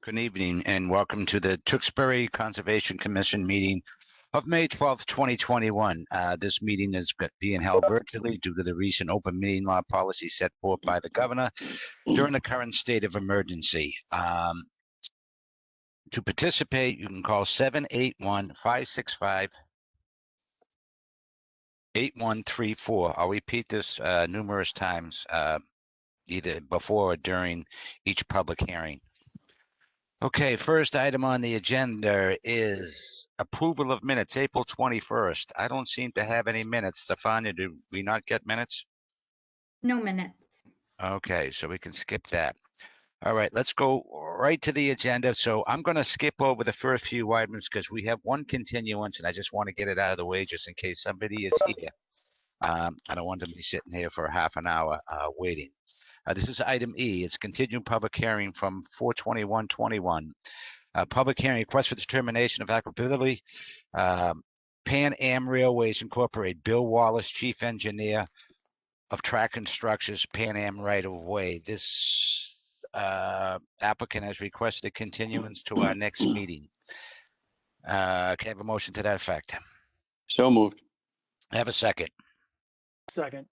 Good evening and welcome to the Tewksbury Conservation Commission meeting of May 12th, 2021. This meeting is being held virtually due to the recent open meeting law policy set forth by the governor during the current state of emergency. To participate, you can call 781-565-8134. I'll repeat this numerous times, either before or during each public hearing. Okay, first item on the agenda is approval of minutes, April 21st. I don't seem to have any minutes. Stefania, did we not get minutes? No minutes. Okay, so we can skip that. All right, let's go right to the agenda. So I'm going to skip over the first few items because we have one continuance and I just want to get it out of the way just in case somebody is here. I don't want them to be sitting here for half an hour waiting. This is item E. It's continued public hearing from 4/21/21. Public hearing request for determination of applicability. Pan Am Railways Incorporated, Bill Wallace, Chief Engineer of Track and Structures, Pan Am right of way. This applicant has requested a continuance to our next meeting. Can I have a motion to that effect? So moved. Have a second. Second.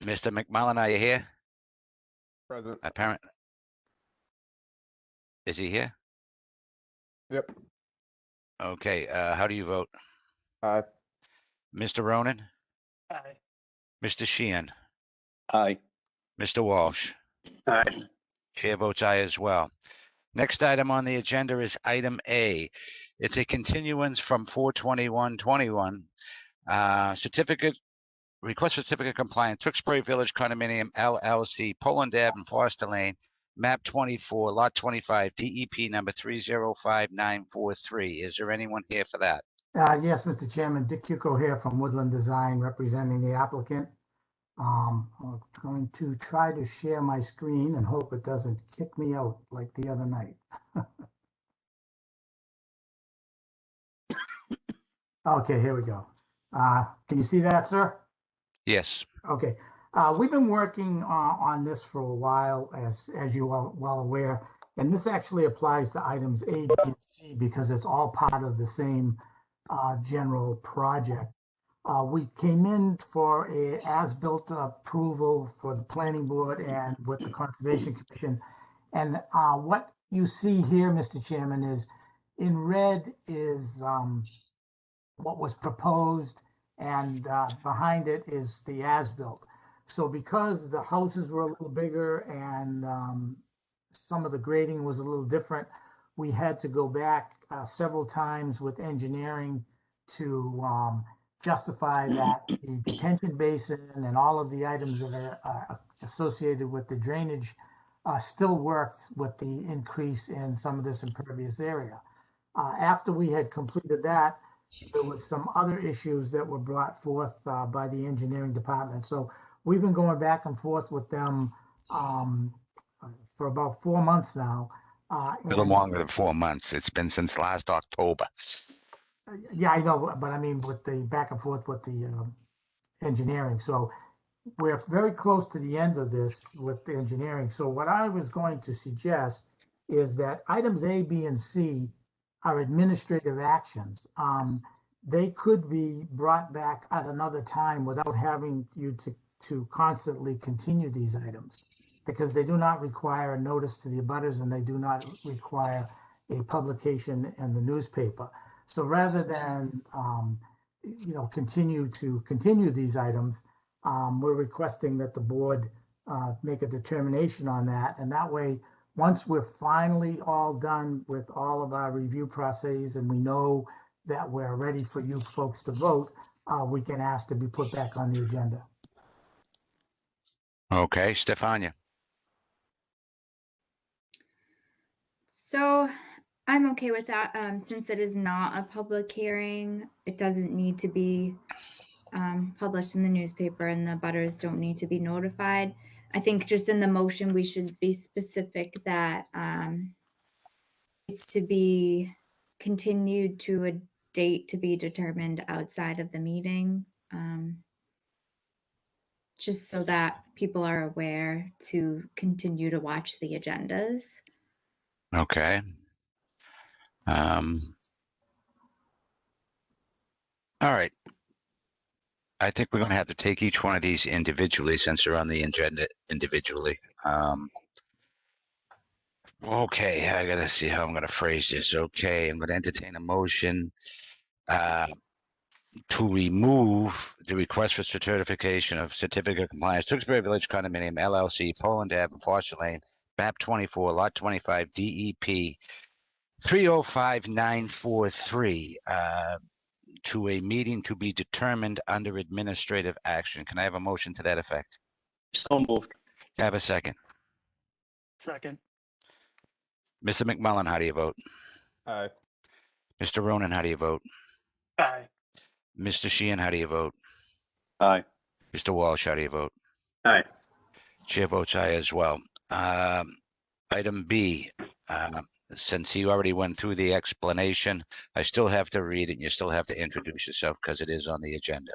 Mr. McMullen, are you here? Present. Apparently. Is he here? Yep. Okay, how do you vote? Aye. Mr. Ronan? Aye. Mr. Sheehan? Aye. Mr. Walsh? Aye. Chair votes aye as well. Next item on the agenda is item A. It's a continuance from 4/21/21. Request for certificate of compliance, Tewksbury Village Condominium LLC, Poland Ave and Foster Lane, map 24, lot 25, DEP number 305-943. Is there anyone here for that? Yes, Mr. Chairman, Dick Cuco here from Woodland Design representing the applicant. I'm going to try to share my screen and hope it doesn't kick me out like the other night. Okay, here we go. Can you see that, sir? Yes. Okay. We've been working on this for a while, as you are well aware, and this actually applies to items A, B, and C because it's all part of the same general project. We came in for a as-built approval for the planning board and with the Conservation Commission. And what you see here, Mr. Chairman, is in red is what was proposed, and behind it is the as-built. So because the houses were a little bigger and some of the grading was a little different, we had to go back several times with engineering to justify that the detention basin and all of the items that are associated with the drainage still worked with the increase in some of this impervious area. After we had completed that, there was some other issues that were brought forth by the engineering department. So we've been going back and forth with them for about 4 months now. A little longer than 4 months. It's been since last October. Yeah, I know, but I mean with the back and forth with the engineering. So we're very close to the end of this with the engineering. So what I was going to suggest is that items A, B, and C are administrative actions. They could be brought back at another time without having you to constantly continue these items, because they do not require a notice to the abutters and they do not require a publication in the newspaper. So rather than continue these items, we're requesting that the board make a determination on that, and that way, once we're finally all done with all of our review processes and we know that we're ready for you folks to vote, we can ask to be put back on the agenda. Okay, Stefania. So I'm okay with that. Since it is not a public hearing, it doesn't need to be published in the newspaper and the butters don't need to be notified. I think just in the motion, we should be specific that it's to be continued to a date to be determined outside of the meeting. just so that people are aware to continue to watch the agendas. Okay. All right. I think we're going to have to take each one of these individually since they're on the agenda individually. Okay, I got to see how I'm going to phrase this. Okay, I'm going to entertain a motion to remove the request for certification of certificate of compliance, Tewksbury Village Condominium LLC, Poland Ave, Foster Lane, map 24, lot 25, DEP 305943, to a meeting to be determined under administrative action. Can I have a motion to that effect? So moved. Can I have a second? Second. Mr. McMullen, how do you vote? Aye. Mr. Ronan, how do you vote? Aye. Mr. Sheehan, how do you vote? Aye. Mr. Walsh, how do you vote? Aye. Chair votes aye as well. Item B, since you already went through the explanation, I still have to read it and you still have to introduce yourself because it is on the agenda.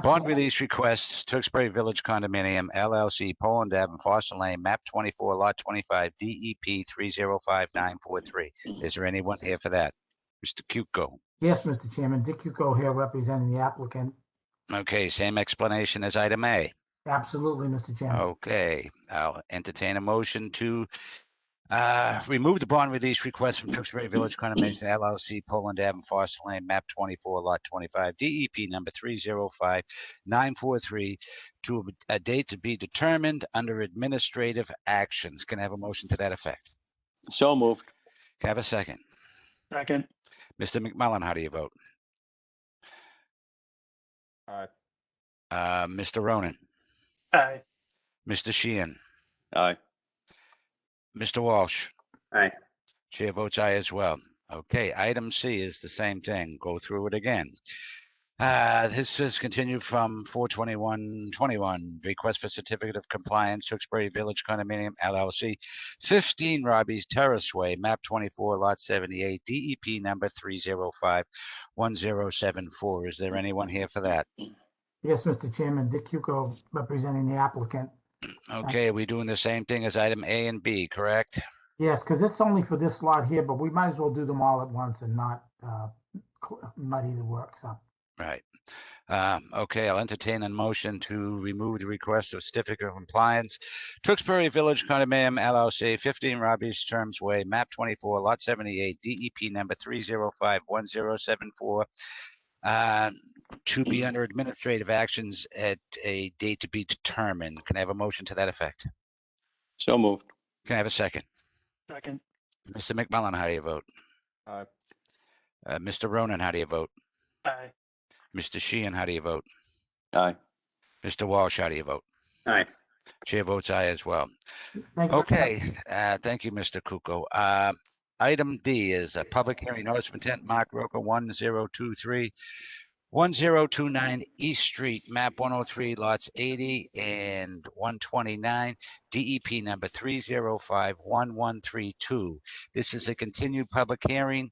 Bond release requests, Tewksbury Village Condominium, LLC, Poland Ave, Foster Lane, map 24, lot 25, DEP 305943. Is there anyone here for that? Mr. Cuco. Yes, Mr. Chairman, Dick Uco here representing the applicant. Okay, same explanation as item A. Absolutely, Mr. Chairman. Okay, I'll entertain a motion to remove the bond release request from Tewksbury Village Condominium LLC, Poland Ave, Foster Lane, map 24, lot 25, DEP number 305943, to a date to be determined under administrative actions. Can I have a motion to that effect? So moved. Can I have a second? Second. Mr. McMullen, how do you vote? Aye. Mr. Ronan, Aye. Mr. Sheehan, Aye. Mr. Walsh. Aye. Chair votes aye as well. Okay, item C is the same thing. Go through it again. This is continued from 4/21/21. Request for certificate of compliance, Tewksbury Village Condominium LLC, 15 Robbie's Terrace Way, map 24, lot 78, DEP number 3051074. Is there anyone here for that? Yes, Mr. Chairman, Dick Uco representing the applicant. Okay, are we doing the same thing as item A and B, correct? Yes, because it's only for this lot here, but we might as well do them all at once and not muddy the works up. Right. Okay, I'll entertain a motion to remove the request of certificate of compliance. Tewksbury Village Condominium LLC, 15 Robbie's Terms Way, map 24, lot 78, DEP number 3051074, to be under administrative actions at a date to be determined. Can I have a motion to that effect? So moved. Can I have a second? Second. Mr. McMullen, how do you vote? Aye. Mr. Ronan, how do you vote? Aye. Mr. Sheehan, how do you vote? Aye. Mr. Walsh, how do you vote? Aye. Chair votes aye as well. Thank you. Okay, thank you, Mr. Kuko. Item D is a public hearing notice of intent, Mark Roca, 1023, 1029 East Street, map 103, lots 80 and 129, DEP number 3051132. This is a continued public hearing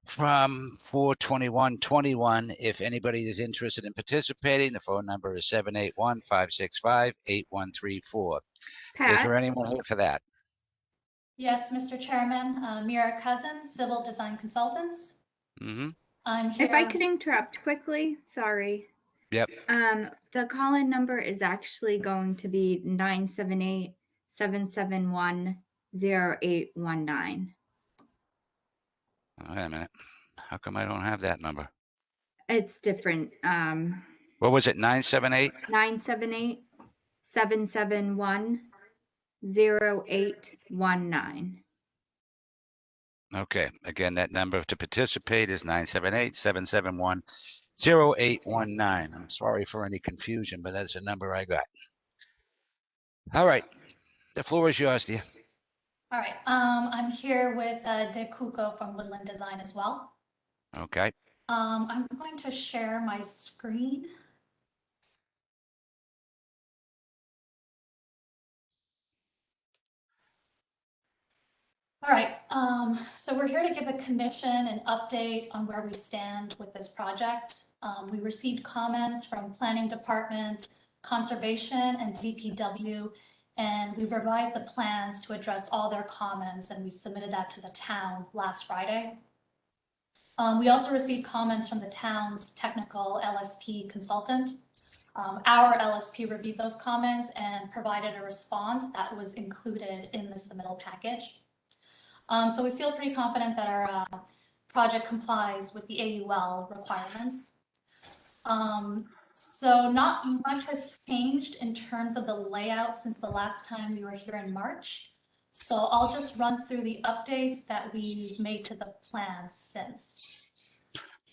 from 4/21/21. If anybody is interested in participating, the phone number is 781-565-8134. Is Pat, there anyone here for that? Yes, Mr. Chairman, Mira Cousins, Civil Design Consultants. Mm-hmm. I'm here. if I could interrupt quickly, sorry. Yep. The call-in number is actually going to be 978-771-0819. Wait a minute. How come I don't have that number? It's different. What was it, 978? 978-771-0819. Okay, again, that number to participate is 978-771-0819. I'm sorry for any confusion, but that's the number I got. All right, the floor is yours, dear. All right, I'm here with Dick Kuko from Woodland Design as well. Okay, I'm going to share my screen. All right, so we're here to give the commission an update on where we stand with this project. We received comments from planning department, Conservation and DPW, and we've revised the plans to address all their comments, and we submitted that to the town last Friday. We also received comments from the town's technical LSP consultant. Our LSP reviewed those comments and provided a response that was included in the submittal package. So we feel pretty confident that our project complies with the AUL requirements. So not much has changed in terms of the layout since the last time we were here in March. So I'll just run through the updates that we've made to the plans since.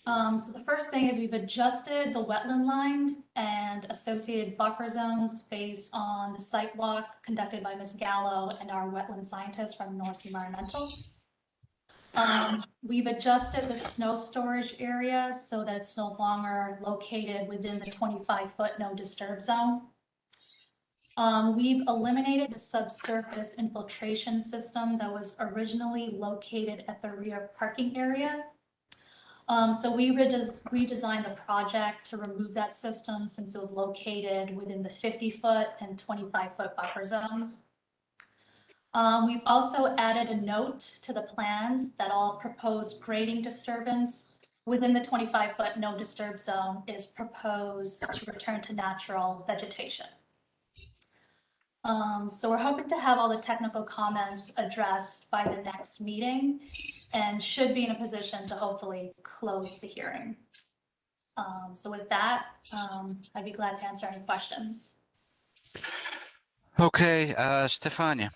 So the first thing is we've adjusted the wetland line and associated buffer zones based on the site walk conducted by Ms. Gallo and our wetland scientist from North Environmental. We've adjusted the snow storage area so that it's no longer located within the 25-foot no disturb zone. We've eliminated the subsurface infiltration system that was originally located at the rear parking area. So we redesigned the project to remove that system since it was located within the 50-foot and 25-foot buffer zones. We've also added a note to the plans that all proposed grading disturbance within the 25-foot no disturb zone is proposed to return to natural vegetation. So we're hoping to have all the technical comments addressed by the next meeting and should be in a position to hopefully close the hearing. So with that, I'd be glad to answer any questions. Okay, Stefania.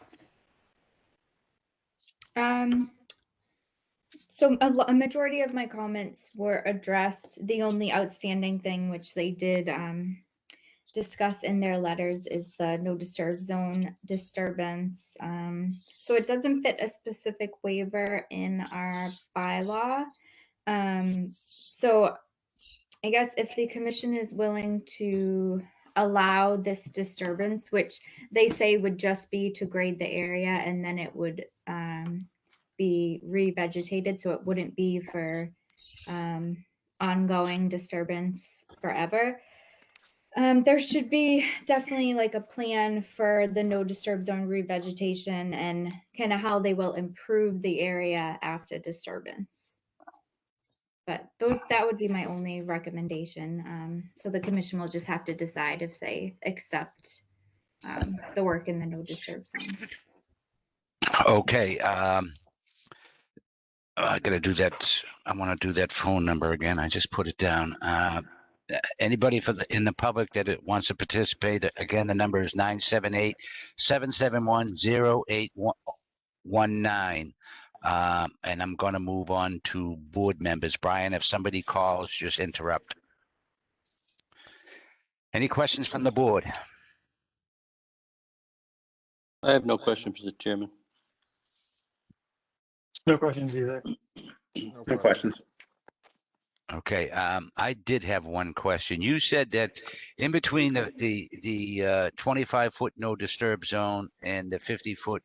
So a majority of my comments were addressed. The only outstanding thing which they did discuss in their letters is the no disturb zone disturbance. So it doesn't fit a specific waiver in our bylaw. So I guess if the commission is willing to allow this disturbance, which they say would just be to grade the area and then it would be revegetated, so it wouldn't be for ongoing disturbance forever. There should be definitely like a plan for the no disturb zone revegetation and kind of how they will improve the area after disturbance. But that would be my only recommendation. So the commission will just have to decide if they accept the work in the no disturb zone. Okay, I gotta do that. I want to do that phone number again. I just put it down. Anybody in the public that wants to participate, again, the number is 978-771-0819. And I'm going to move on to board members. Brian, if somebody calls, just interrupt. Any questions from the board? I have no question, Mr. Chairman. No questions either. No questions. Okay, I did have one question. You said that in between the 25-foot no disturb zone and the 50-foot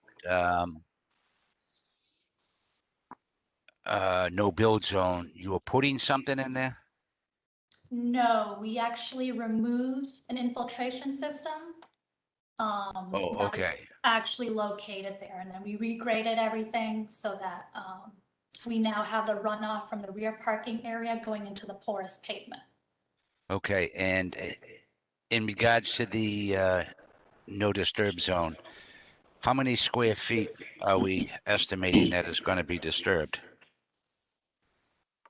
no build zone, you were putting something in there? No, we actually removed an infiltration system. Oh, that was okay. actually located there, and then we regraded everything so that we now have the runoff from the rear parking area going into the porous pavement. Okay, and in regards to the no disturb zone, how many square feet are we estimating that is going to be disturbed?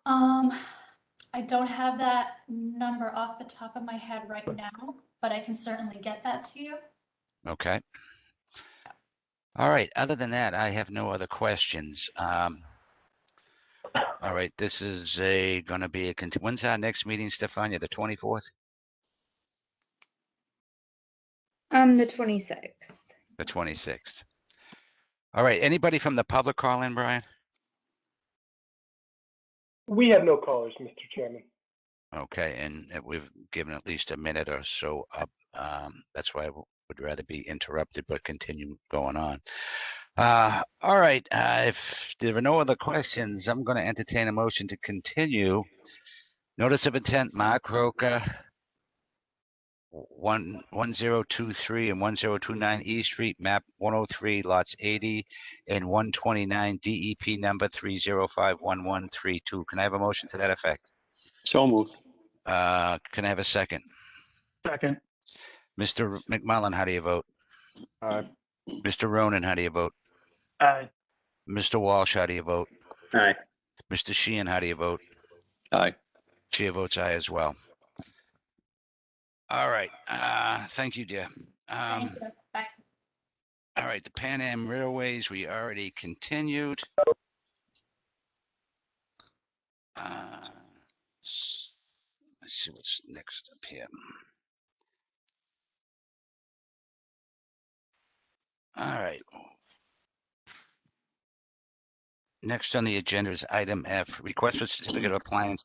I don't have that number off the top of my head right now, but I can certainly get that to you. Okay. All right. Other than that, I have no other questions. All right. This is going to be when's our next meeting, Stefania? The 24th? The 26th. The 26th. All right. Anybody from the public call in, Brian? We have no callers, Mr. Chairman. Okay. And we've given at least a minute or so up. That's why I would rather be interrupted, but continue going on. All right. If there are no other questions, I'm going to entertain a motion to continue. Notice of intent, Mark Roca, 1023 and 1029 East Street, map 103, lots 80 and 129, DEP number 3051132. Can I have a motion to that effect? So moved. Can I have a second? Second. Mr. McMullen, how do you vote? Aye. Mr. Ronan, how do you vote? Aye. Mr. Walsh, how do you vote? Aye. Mr. Sheehan, how do you vote? Aye. Chair votes aye as well. All right. Thank you, dear. Thank you. Bye. All right, the Pan Am Railways, we already continued. Let's see what's next up here. All right. Next on the agenda is item F, request for certificate of compliance.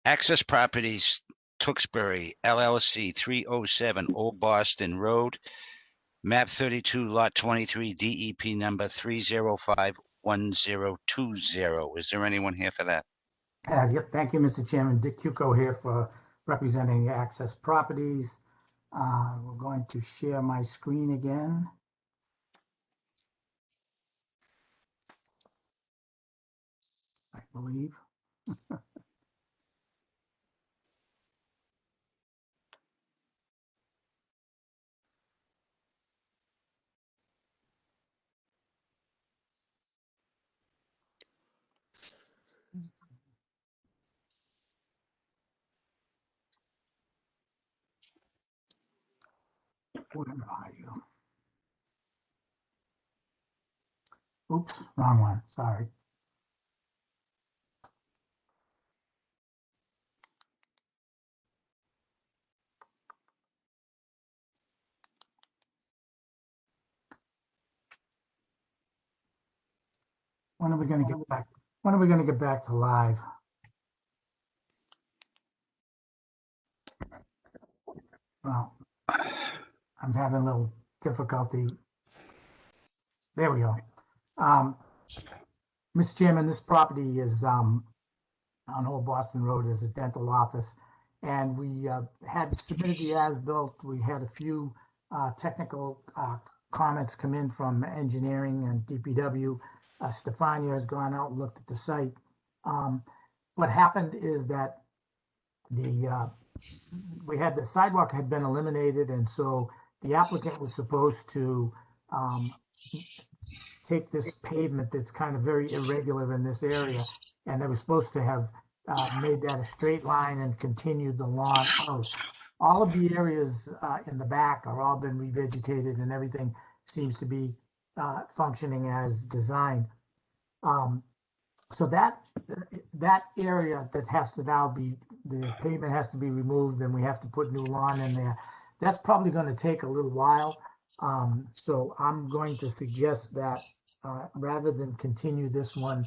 Access Properties, Tewksbury, LLC, 307 Old Boston Road, map 32, lot 23, DEP number 3051020. Is there anyone here for that? Yep, thank you, Mr. Chairman. Dick Cuco here for representing Access Properties. We're going to share my screen again. I believe. Where are you? Oops, wrong one, sorry. When are we going to get back? When are we going to get back to live? Well, I'm having a little difficulty. There we go. Mr. Chairman, this property is on Old Boston Road, is a dental office. And we had submitted the as-built. We had a few technical comments come in from engineering and DPW. Stefania has gone out and looked at the site. What happened is that the sidewalk had been eliminated, and so the applicant was supposed to take this pavement that's kind of very irregular in this area, and they were supposed to have made that a straight line and continued the lawn out. All of the areas in the back are all been revegetated, and everything seems to be functioning as designed. So that area that has to now be, the pavement has to be removed, and we have to put new lawn in there. That's probably going to take a little while. So I'm going to suggest that rather than continue this one,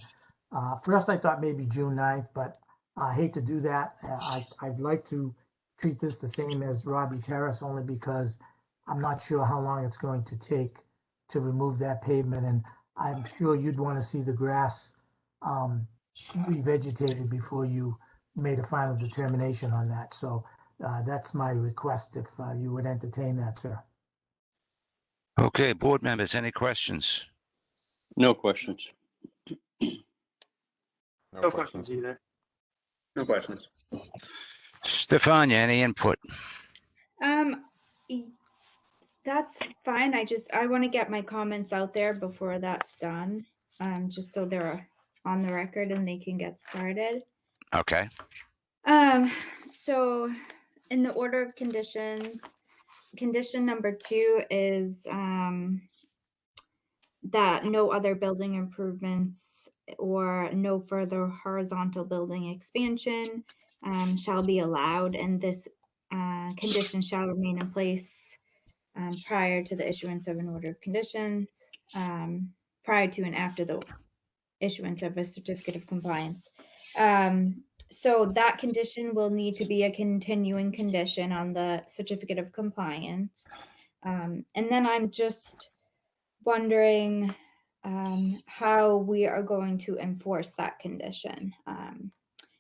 first I thought maybe June 9th, but I hate to do that. I'd like to treat this the same as Robbie Terrace, only because I'm not sure how long it's going to take to remove that pavement. And I'm sure you'd want to see the grass revegetated before you made a final determination on that. So that's my request, if you would entertain that, sir. Okay, board members, any questions? No questions. No questions either. No questions. Stefania, any input? E- That's fine. I want to get my comments out there before that's done, just so they're on the record and they can get started. Okay. So in the order of conditions, condition number 2 is that no other building improvements or no further horizontal building expansion shall be allowed, and this condition shall remain in place prior to the issuance of an order of conditions, prior to and after the issuance of a certificate of compliance. So that condition will need to be a continuing condition on the certificate of compliance. And then I'm just wondering how we are going to enforce that condition.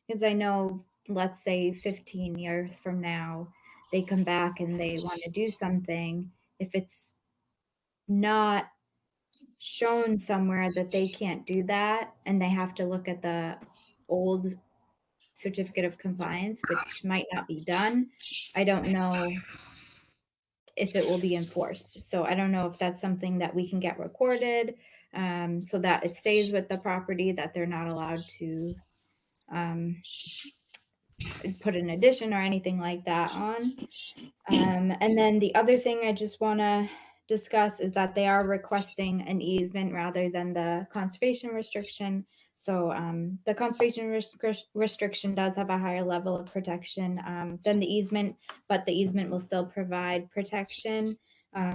Because I know, let's say 15 years from now, they come back and they want to do something, if it's not shown somewhere that they can't do that and they have to look at the old certificate of compliance, which might not be done, I don't know if it will be enforced. So I don't know if that's something that we can get recorded, so that it stays with the property, that they're not allowed to put an addition or anything like that on. And then the other thing I just want to discuss is that they are requesting an easement rather than the conservation restriction. So the conservation restriction does have a higher level of protection than the easement, but the easement will still provide protection.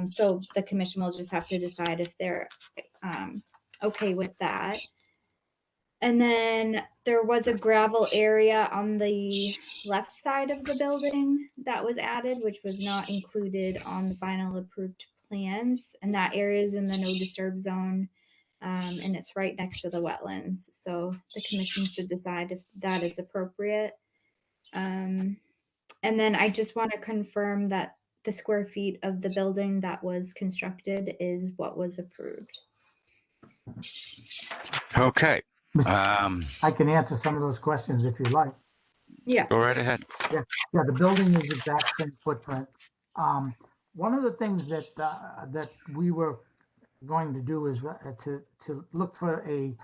So the commission will just have to decide if they're okay with that. And then there was a gravel area on the left side of the building that was added, which was not included on the final approved plans. And that area is in the no disturb zone. And it's right next to the wetlands. So the commission should decide if that is appropriate. And then I just want to confirm that the square feet of the building that was constructed is what was approved. Okay. I can answer some of those questions if you like. Yeah. Go right ahead. Yeah, the building is exact same footprint. One of the things that that we were going to do is to look for a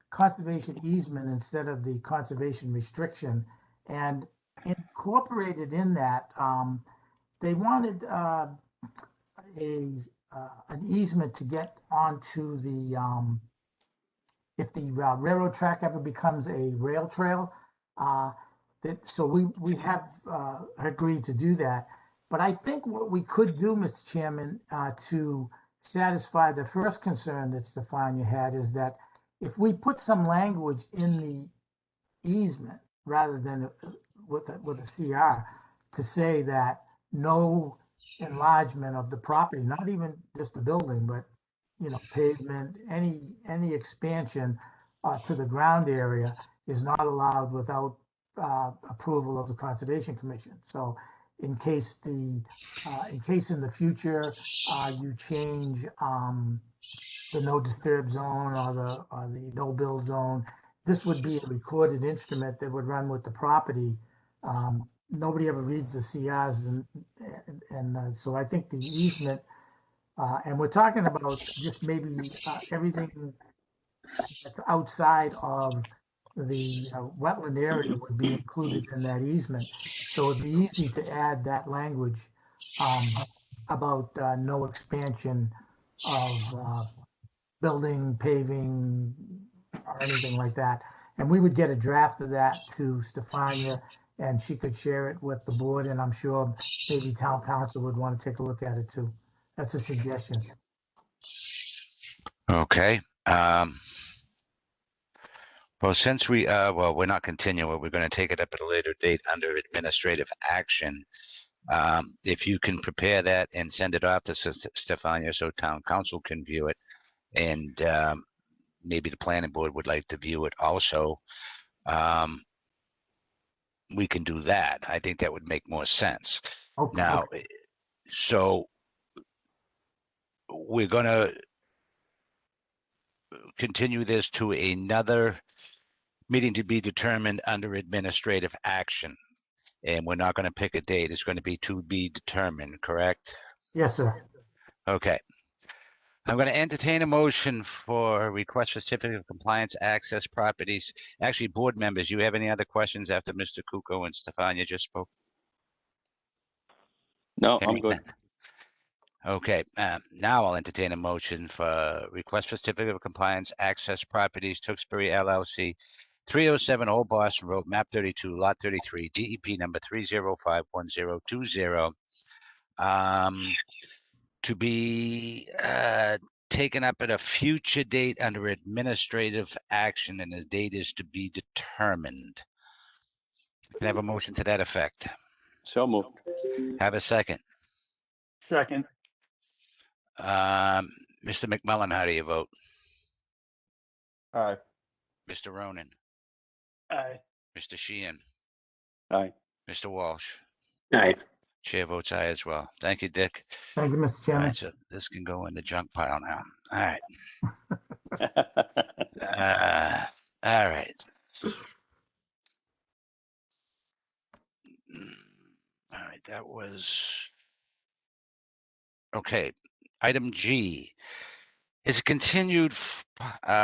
conservation easement instead of the conservation restriction, and incorporated in that, they wanted an easement to get onto the if the railroad track ever becomes a rail trail. So we have agreed to do that. But I think what we could do, Mr. Chairman, to satisfy the first concern that Stefania had, is that if we put some language in the easement rather than with a CR, to say that no enlargement of the property, not even just the building, but pavement, any expansion to the ground area is not allowed without approval of the Conservation Commission. So in case in the future you change the no disturb zone or the no build zone, this would be a recorded instrument that would run with the property. Nobody ever reads the CRs, and so I think the easement, and we're talking about just maybe everything that's outside of the wetland area would be included in that easement. So it'd be easy to add that language about no expansion of building, paving, or anything like that. And we would get a draft of that to Stefania, and she could share it with the board, and I'm sure maybe town council would want to take a look at it too. That's a suggestion. Okay. Well, since we're not continuing, we're going to take it up at a later date under administrative action. If you can prepare that and send it off to Stefania so town council can view it, and maybe the planning board would like to view it also, we can do that. I think that would make more sense. Okay. Now, so we're going to continue this to another meeting to be determined under administrative action. And we're not going to pick a date. It's going to be determined, correct? Yes, sir. Okay. I'm going to entertain a motion for request for certificate of compliance access properties. Actually, board members, you have any other questions after Mr. Kuko and Stefania just spoke? No, I'm good. Okay, now I'll entertain a motion for request for certificate of compliance access properties, Tewksbury LLC, 307 Old Boston Road, map 32, lot 33, DEP number 3051020, to be taken up at a future date under administrative action, and the date is to be determined. Can I have a motion to that effect? So moved. Have a second. Second. Mr. McMullen, how do you vote? Aye. Mr. Ronan? Aye. Mr. Sheehan? Aye. Mr. Walsh? Aye. Chair votes aye as well. Thank you, Dick. Thank you, Mr. All Chairman. right, so this can go in the junk pile now. All right. All right. All right, that was okay. Item G is a continued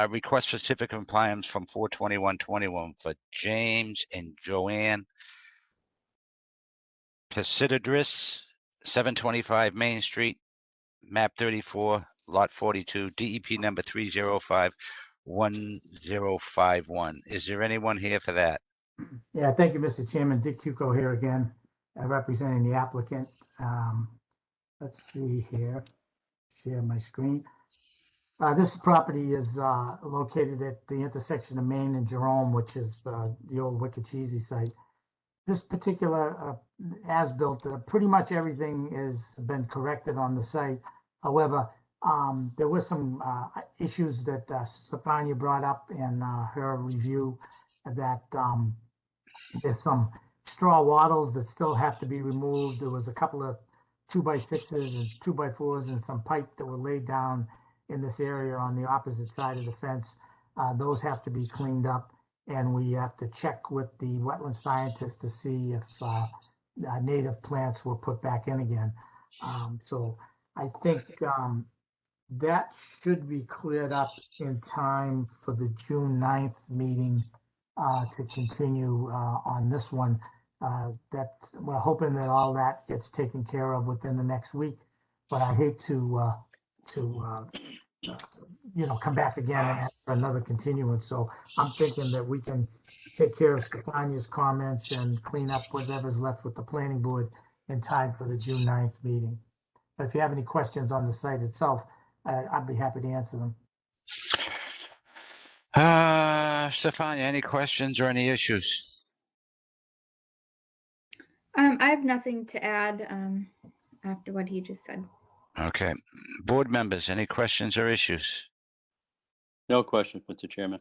request for certificate of compliance from 4/21/21 for James and Joanne Pasididris, 725 Main Street, map 34, lot 42, DEP number 3051051. Is there anyone here for that? Yeah, thank you, Mr. Chairman. Dick Cuco here again, representing the applicant. Let's see here, share my screen. This property is located at the intersection of Main and Jerome, which is the old Wicked Cheesy site. This particular as-built, pretty much everything has been corrected on the site. However, there were some issues that Stefania brought up in her review that there's some straw wattles that still have to be removed. There was a couple of 2x6s and 2x4s and some pipe that were laid down in this area on the opposite side of the fence. Those have to be cleaned up, and we have to check with the wetland scientist to see if native plants were put back in again. So I think that should be cleared up in time for the June 9th meeting to continue on this one. That we're hoping that all that gets taken care of within the next week, but I hate to come back again and ask for another continuance. So I'm thinking that we can take care of Stefania's comments and clean up whatever's left with the planning board in time for the June 9th meeting. But if you have any questions on the site itself, I'd be happy to answer them. Stefania, any questions or any issues? I have nothing to add after what he just said. Okay. Board members, any questions or issues? No questions, Mr. Chairman.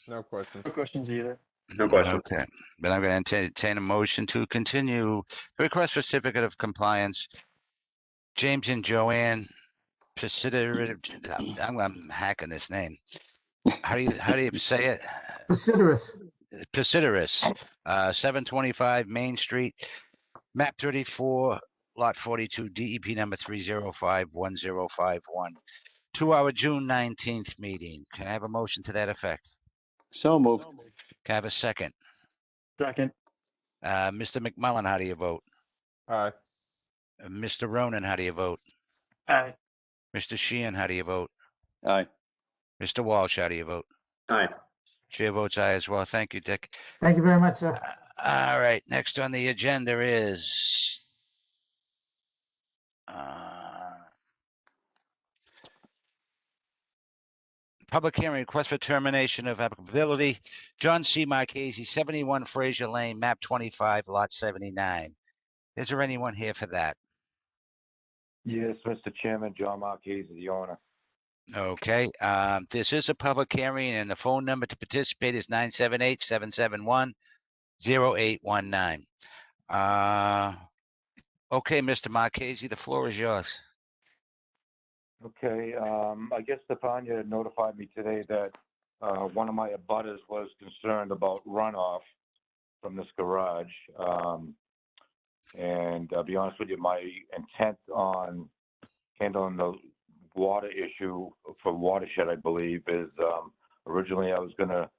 No questions. No questions either. No questions. Okay, but I'm going to entertain a motion to continue the request for certificate of compliance. James and Joanne I'm hacking this name. How do you say it? Pasididris. Pasididris, 725 Main Street, map 34, lot 42, DEP number 3051051. To our June 19th meeting. Can I have a motion to that effect? So moved. Can I have a second? Second. Mr. McMullen, how do you vote? Aye. Mr. Ronan, how do you vote? Aye. Mr. Sheehan, how do you vote? Aye. Mr. Walsh, how do you vote? Aye. Chair votes aye as well. Thank you, Dick. Thank you very much, sir. All right, next on the agenda is public hearing request for termination of applicability. John C. Marchese, 71 Fraser Lane, map 25, lot 79. Is there anyone here for that? Yes, Mr. Chairman, John Marquez is the owner. Okay, this is a public hearing and the phone number to participate is 978-771-0819. Okay, Mr. Marchese, the floor is yours. Okay, I guess Stefania notified me today that one of my abutters was concerned about runoff from this garage. And I'll be honest with you, my intent on handling the water issue for watershed, I believe, is originally I was going to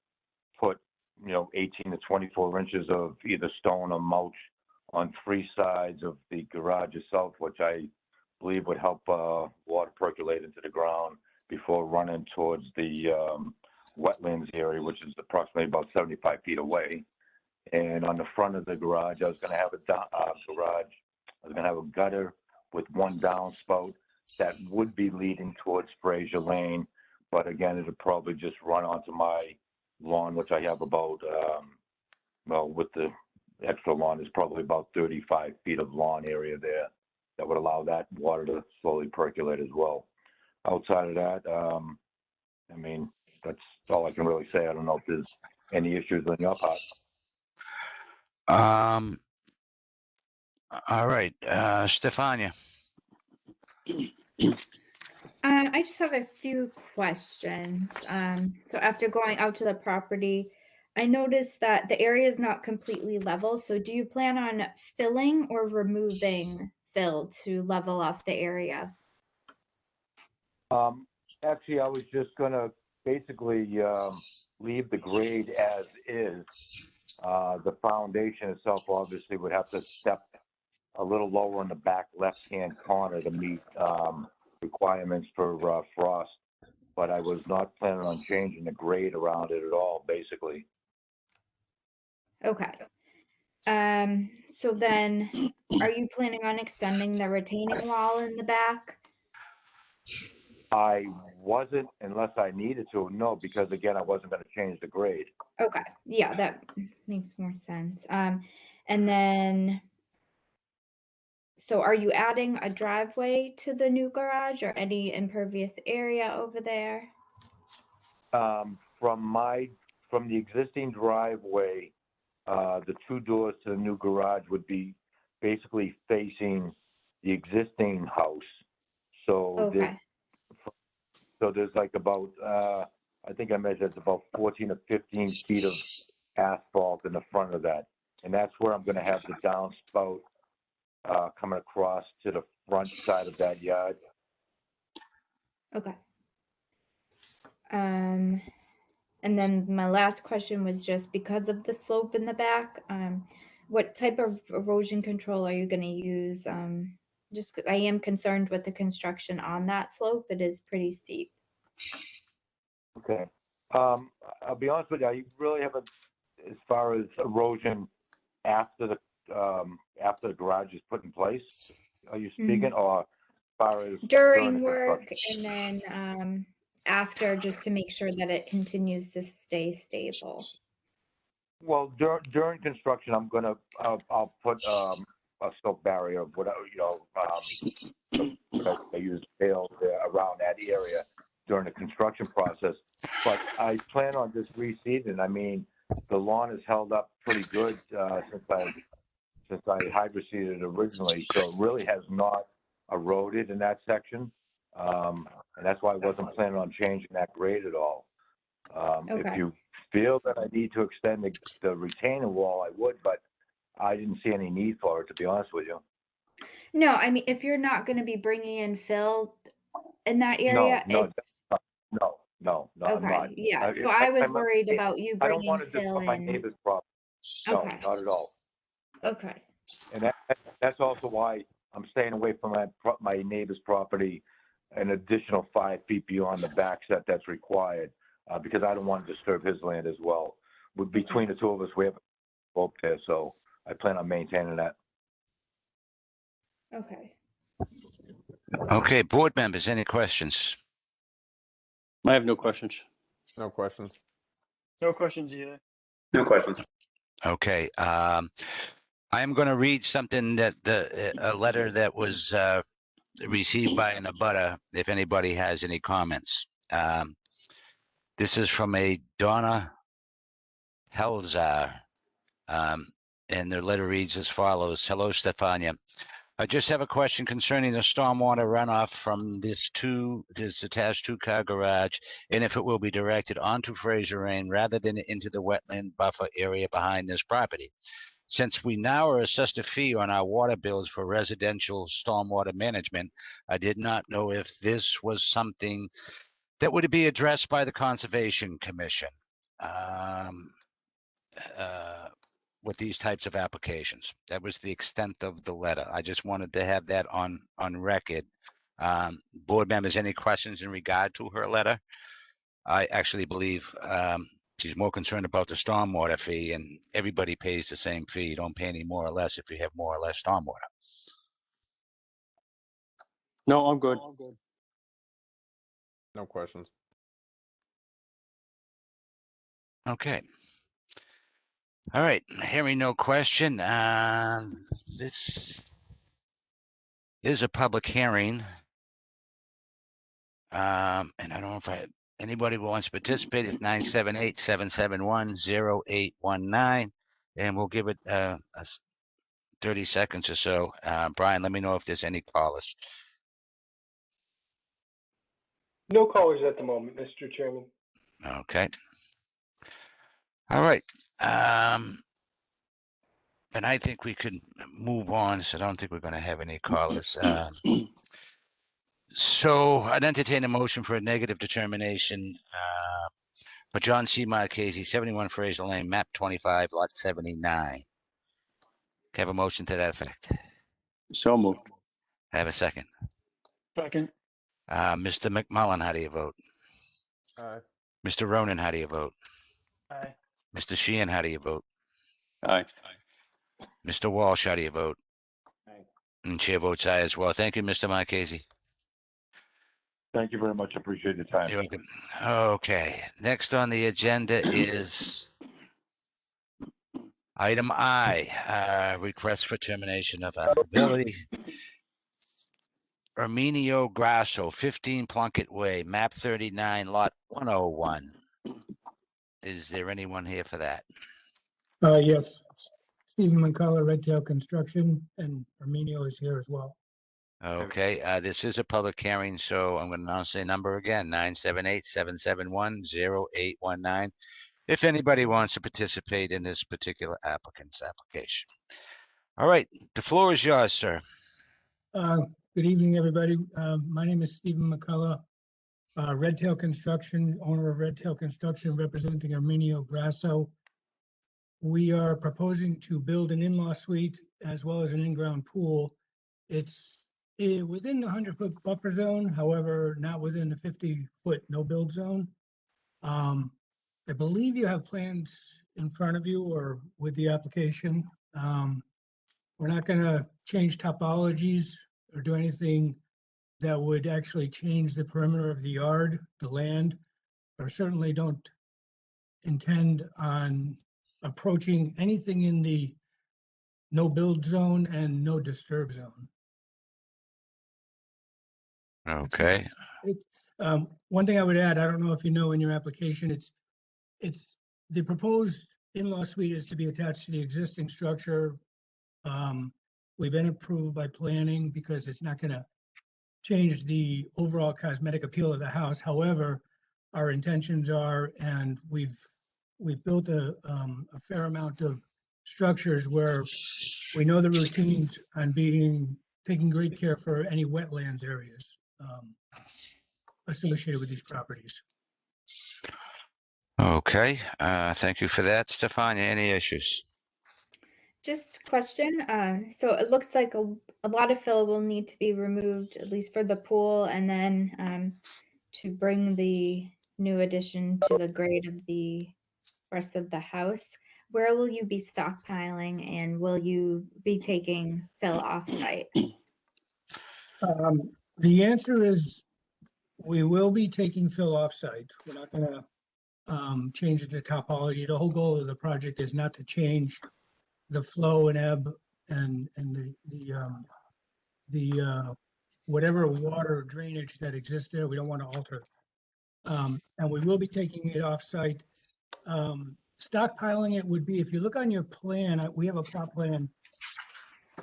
put, 18 to 24 inches of either stone or mulch on 3 sides of the garage itself, which I believe would help water percolate into the ground before running towards the wetlands area, which is approximately about 75 feet away. And on the front of the garage, I was going to have a gutter with one downspout that would be leading towards Fraser Lane, but again, it would probably just run onto my lawn, which I have about, with the extra lawn, is probably about 35 feet of lawn area there that would allow that water to slowly percolate as well. Outside of that, that's all I can really say. I don't know if there's any issues on your part. All right, Stefania. I just have a few questions. So after going out to the property, I noticed that the area is not completely level. So do you plan on filling or removing fill to level off the area? Actually, I was just gonna basically leave the grade as is. The foundation itself obviously would have to step a little lower in the back left-hand corner to meet requirements for frost. But I was not planning on changing the grade around it at all, basically. Okay. So then are you planning on extending the retaining wall in the back? I wasn't unless I needed to, no, because again, I wasn't gonna change the grade. Okay, yeah, that makes more sense. And then, so are you adding a driveway to the new garage or any impervious area over there? From the existing driveway, the two doors to the new garage would be basically facing the existing house. So there's like about, I think I measured it's about 14 or 15 feet of asphalt in the front of that. And that's where I'm gonna have the downspout coming across to the front side of that yard. Okay. And then my last question was just because of the slope in the back, what type of erosion control are you going to use? Just I am concerned with the construction on that slope. It is pretty steep. Okay. I'll be honest with you, I really haven't, as far as erosion after the garage is put in place, are you speaking, or as far as During the work construction? and then after, just to make sure that it continues to stay stable. Well, during construction, I'll put a silt barrier, whatever, I use tails around that area during the construction process. But I plan on just reseeding. I mean, the lawn has held up pretty good since I hydroseeded originally, so it really has not eroded in that section. And that's why I wasn't planning on changing that grade at all. If you feel that I need to extend the retaining wall, I would, but I didn't see any need for it, to be honest with you. No, I mean, if you're not going to be bringing in fill in that area, No, it's I'm okay. not. Yeah, so I was I'm not- worried about you I don't bringing want to fill disrupt my in. neighbor's property. No, Okay. not at all. Okay. And that's also why I'm staying away from my neighbor's property an additional 5 feet beyond the back set that's required, because I don't want to disturb his land as well. Between the two of us, we have a slope there, so I plan on maintaining that. Okay. Okay, board members, any questions? I have no questions. No questions. No questions either. No questions. Okay, I am going to read something that a letter that was received by an abutter, if anybody has any comments. This is from a Donna Helzar, and their letter reads as follows. Hello, Stefania. I just have a question concerning the stormwater runoff from this attached two-car garage, and if it will be directed onto Fraser Lane rather than into the wetland buffer area behind this property. Since we now are assessed a fee on our water bills for residential stormwater management, I did not know if this was something that would be addressed by the Conservation Commission. With these types of applications. That was the extent of the letter. I just wanted to have that on record. Board members, any questions in regard to her letter? I actually believe she's more concerned about the stormwater fee, and everybody pays the same fee. You don't pay any more or less if you have more or less stormwater. No, I'm good. No questions. Okay. All right, hearing no question, this is a public hearing. And I don't know if anybody who wants to participate, it's 978-771-0819. And we'll give it 30 seconds or so. Brian, let me know if there's any callers. No callers at the moment, Mr. Chairman. Okay. All right. And I think we could move on. So I don't think we're going to have any callers. So I'd entertain a motion for a negative determination for John C. Marchese, 71 Fraser Lane, map 25, lot 79. Can I have a motion to that effect? So moved. Have a second. Second. Mr. McMullen, how do you vote? Aye. Mr. Ronan, how do you vote? Aye. Mr. Sheehan, how do you vote? Aye. Mr. Walsh, how do you vote? Aye. And chair votes aye as well. Thank you, Mr. Marchese. Thank you very much. I appreciate your time. You're welcome. Okay, next on the agenda is item I, request for termination of applicability. Arminio Grasso, 15 Plunkett Way, map 39, lot 101. Is there anyone here for that? Yes, Stephen McCullough, Red Tail Construction, and Arminio is here as well. Okay, this is a public hearing, so I'm going to announce the number again, 978-771-0819. If anybody wants to participate in this particular applicant's application. All right, the floor is yours, sir. Good evening, everybody. My name is Stephen McCullough, Red Tail Construction, owner of Red Tail Construction, representing Arminio Grasso. We are proposing to build an in-law suite as well as an in-ground pool. It's within the 100-foot buffer zone, however, not within the 50-foot no-build zone. I believe you have plans in front of you or with the application. We're not going to change topologies or do anything that would actually change the perimeter of the yard, the land, or certainly don't intend on approaching anything in the no build zone and no disturb zone. Okay, One thing I would add, I don't know if you know in your application, it's the proposed in-law suite is to be attached to the existing structure. We've been approved by planning because it's not going to change the overall cosmetic appeal of the house. However, our intentions are, and we've built a fair amount of structures where we know the routines on taking great care for any wetlands areas associated with these properties. okay, thank you for that. Stefania, any issues? Just question, so it looks like a lot of fill will need to be removed, at least for the pool, and then to bring the new addition to the grade of the rest of the house. Where will you be stockpiling, and will you be taking fill off-site? The answer is we will be taking fill off-site. We're not going to change the topology. The whole goal of the project is not to change the flow and ebb and the whatever water drainage that exists there. We don't want to alter. And we will be taking it off-site. Stockpiling it would be, if you look on your plan, we have a plot plan,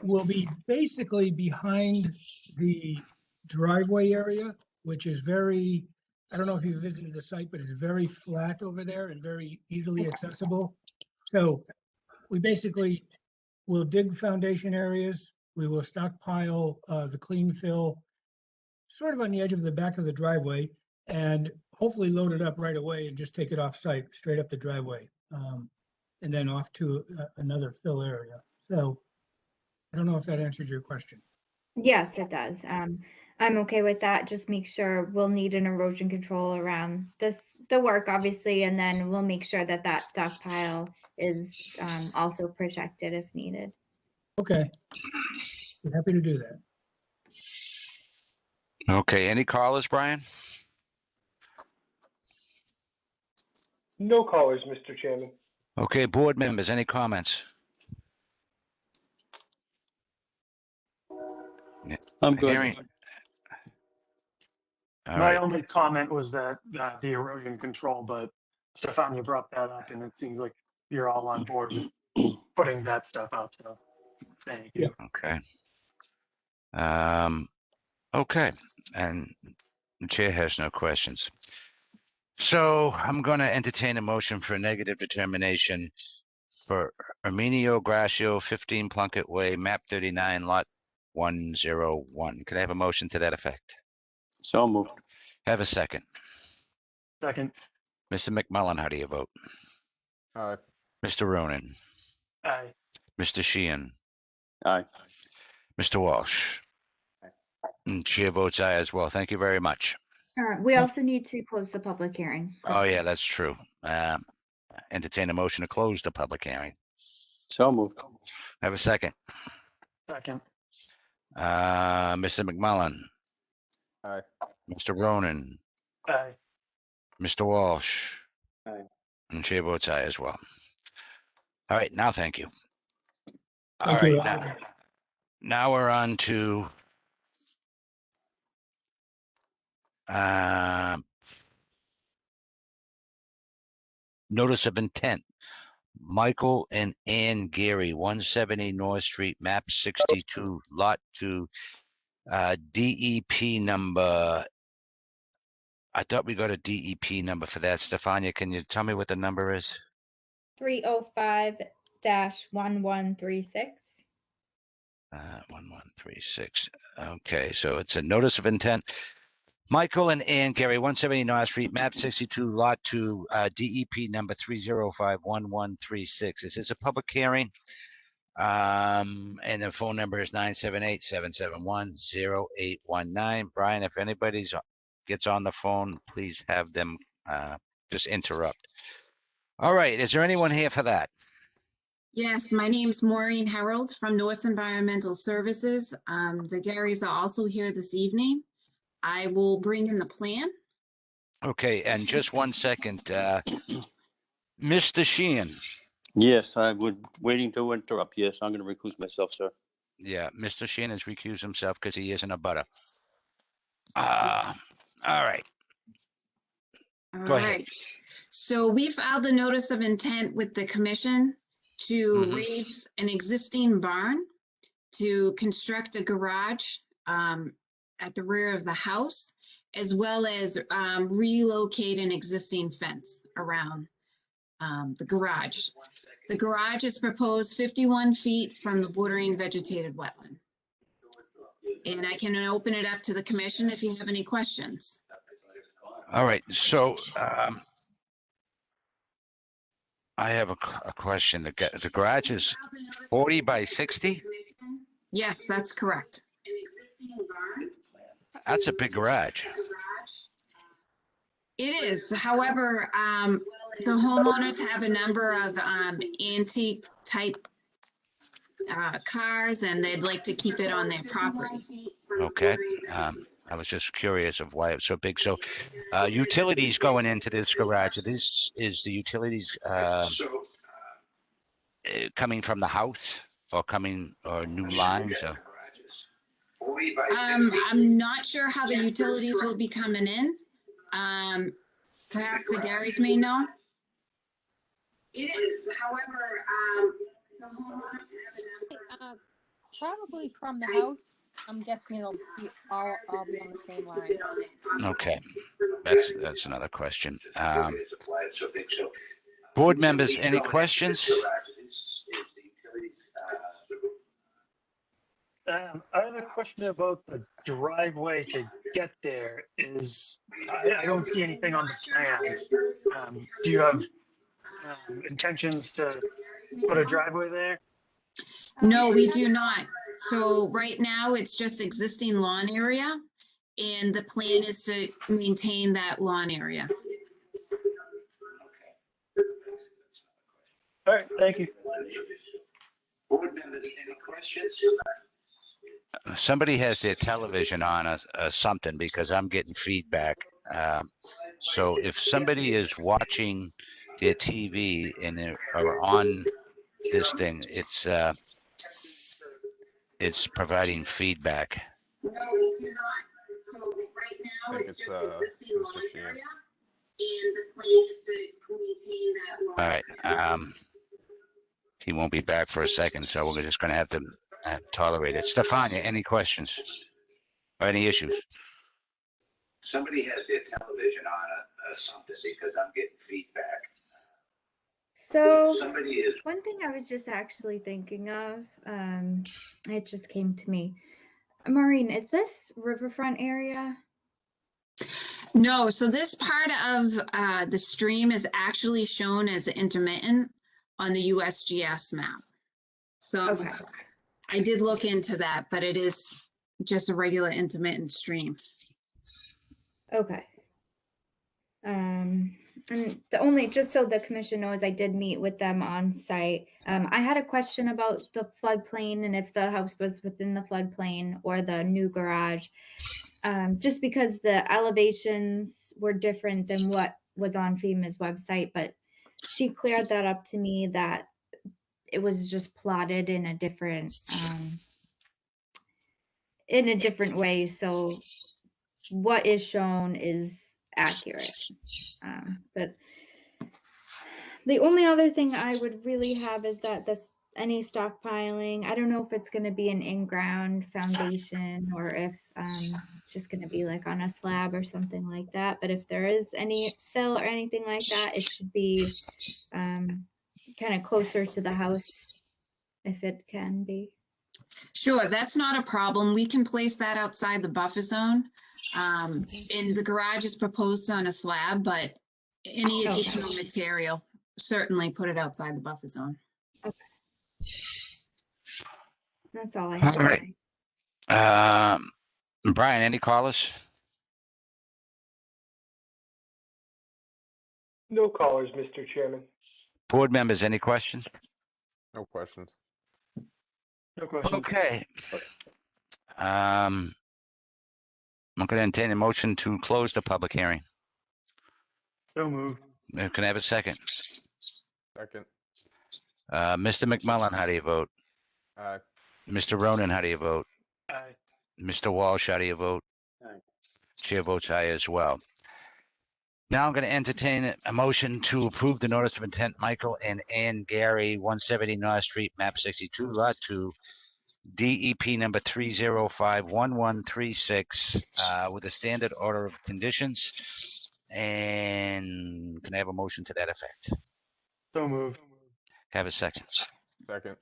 will be basically behind the driveway area, which is very, I don't know if you've visited the site, but it's very flat over there and very easily accessible. So we basically will dig foundation areas. We will stockpile the clean fill sort of on the edge of the back of the driveway and hopefully load it up right away and just take it off site, straight up the driveway, and then off to another fill area. So I don't know if that answers your question. Yes, it does. I'm okay with that. Just make sure we'll need an erosion control around the work, obviously, and then we'll make sure that that stockpile is also protected if needed. Okay. We're happy to do that. Okay, any callers, Brian? No callers, Mr. Chairman. Okay, board members, any comments? I'm good. Hearing. All My right, only comment was that the erosion control, but Stefania brought that up, and it seems like you're all on board with putting that stuff up. So Thank you. Okay. Okay, and the chair has no questions. So I'm going to entertain a motion for a negative determination for Arminio Gracio, 15 Plunkett Way, map 39, lot 101. Can I have a motion to that effect? So moved. Have a second. Second. Mr. McMullen, how do you vote? Aye. Mr. Ronan, Aye. Mr. Sheehan, Aye. Mr. Walsh. And chair votes aye as well. Thank you very much. We also need to close the public hearing. Oh, yeah, that's true. Entertain a motion to close the public hearing. So moved. Have a second. Second. Mr. McMullen, Aye. Mr. Ronan, Aye. Mr. Walsh. Aye. And chair votes aye as well. All right, now thank you. All Thank right, you. now we're on to notice of intent. Michael and Ann Gary, 170 North Street, map 62, lot 2, DEP number. I thought we got a DEP number for that. Stefania, can you tell me what the number is? 305-1136. 1136. Okay, so it's a notice of intent. Michael and Ann Gary, 170 North Street, map 62, lot 2, DEP number 305-1136. This is a public hearing. And the phone number is 978-771-0819. Brian, if anybody gets on the phone, please have them just interrupt. All right, is there anyone here for that? Yes, my name's Maureen Harold from Norse Environmental Services. The Garys are also here this evening. I will bring in the plan. Okay, and just one second. Mr. Sheehan. Yes, I was waiting to interrupt. Yes, I'm going to recuse myself, sir. Yeah, Mr. Sheehan has recused himself because he isn't a butter. All right. Go ahead. So we filed a notice of intent with the commission to raise an existing barn, to construct a garage at the rear of the house, as well as relocate an existing fence around the garage. The garage is proposed 51 feet from the bordering vegetated wetland. And I can open it up to the commission if you have any questions. All right, so I have a question. The garage is 40 by 60? Yes, that's correct. That's a big garage. It is. However, the homeowners have a number of antique type cars, and they'd like to keep it on their property. Okay. I was just curious of why it's so big. So utilities going into this garage, this is the utilities coming from the house or new lines? Or? I'm not sure how the utilities will be coming in. Perhaps the Garys may know. It is. However, the homeowners have probably from the house. I'm guessing it'll be all be on the same line. Okay, that's another question. Board members, any questions? I have a question about the driveway to get there. I don't see anything on the plans. Do you have intentions to put a driveway there? No, we do not. So right now it's just existing lawn area, and the plan is to maintain that lawn area. All right, thank you. Board members, any questions? Somebody has their television on something because I'm getting feedback. So if somebody is watching their TV and they're on this thing, it's providing feedback. No, we do not. So right now I think it's Mr. Sheehan. And the plan is to maintain that lawn. All right. He won't be back for a second, so we're just going to have to tolerate it. Stefania, any questions or any issues? Somebody has their television on or something because I'm getting feedback. So Somebody is. one thing I was just actually thinking of, it just came to me. Maureen, is this riverfront area? No, so this part of the stream is actually shown as intermittent on the USGS map. So Okay. I did look into that, but it is just a regular intermittent stream. Okay. And the only, just so the commission knows, I did meet with them on site. I had a question about the floodplain and if the house was within the floodplain or the new garage. Just because the elevations were different than what was on FEMA's website, but she cleared that up to me that it was just plotted in a different way. So what is shown is accurate. But the only other thing I would really have is that any stockpiling, I don't know if it's going to be an in-ground foundation or if it's just going to be like on a slab or something like that. But if there is any fill or anything like that, it should be kind of closer to the house if it can be. Sure, that's not a problem. We can place that outside the buffer zone. And the garage is proposed on a slab, but any additional material, certainly put it outside the buffer zone. Okay. That's all I All have. right. Brian, any callers? No callers, Mr. Chairman. Board members, any questions? No questions. No questions. Okay. I'm going to entertain a motion to close the public hearing. So moved. Can I have a second? Second. Mr. McMullen, how do you vote? Aye. Mr. Ronan, how do you vote? Aye. Mr. Walsh, how do you vote? Aye. Chair votes aye as well. Now I'm going to entertain a motion to approve the notice of intent, Michael and Ann Gary, 170 North Street, map 62, lot 2, DEP number 3051136, with a standard order of conditions. And can I have a motion to that effect? So moved. Have a second. Second.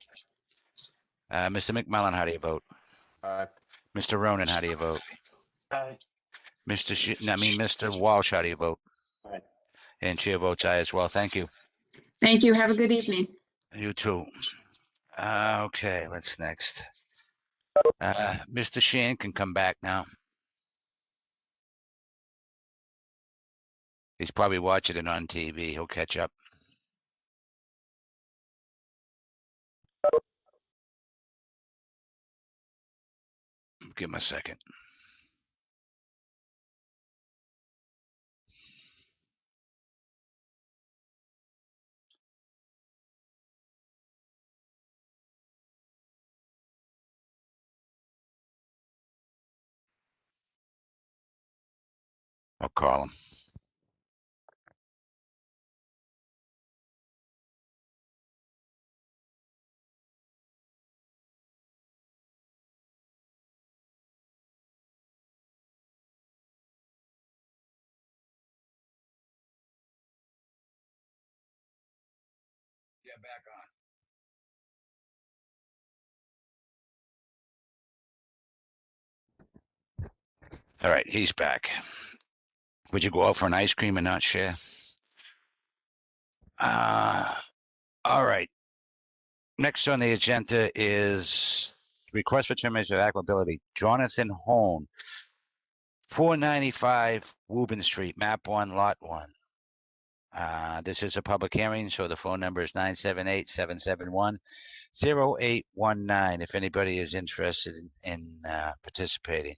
Mr. McMullen, how do you vote? Aye. Mr. Ronan, how do you vote? Aye. Mr. Walsh, how do you vote? Aye. And chair votes aye as well. Thank you. Thank you. Have a good evening. You too. Okay, what's next? Mr. Shan can come back now. He's probably watching it on TV. He'll catch up. Give him a second. I'll call him. Yeah, back on. All right, he's back. Would you go out for an ice cream and not share? All right. Next on the agenda is request for termination of applicability. Jonathan Hone, 495 Woburn Street, map 1, lot 1. This is a public hearing, so the phone number is 978-771-0819 if anybody is interested in participating.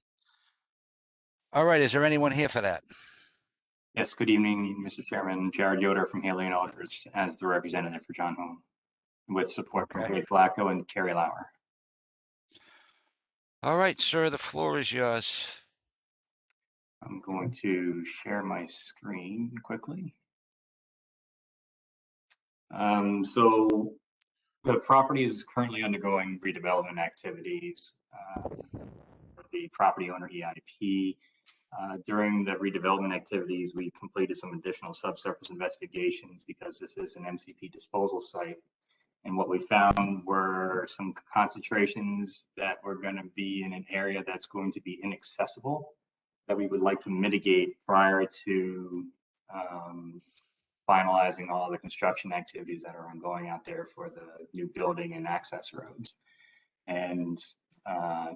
All right, is there anyone here for that? Yes, good evening, Mr. Chairman. Jared Yoder from Haley and Aldridge as the representative for John Home, with support from Ray Flacco and Carrie Lauer. All right, sir, the floor is yours. I'm going to share my screen quickly. So The property is currently undergoing redevelopment activities. The property owner EIP. During the redevelopment activities, we completed some additional subsurface investigations because this is an MCP disposal site. And what we found were some concentrations that were going to be in an area that's going to be inaccessible, that we would like to mitigate prior to finalizing all the construction activities that are ongoing out there for the new building and access roads. And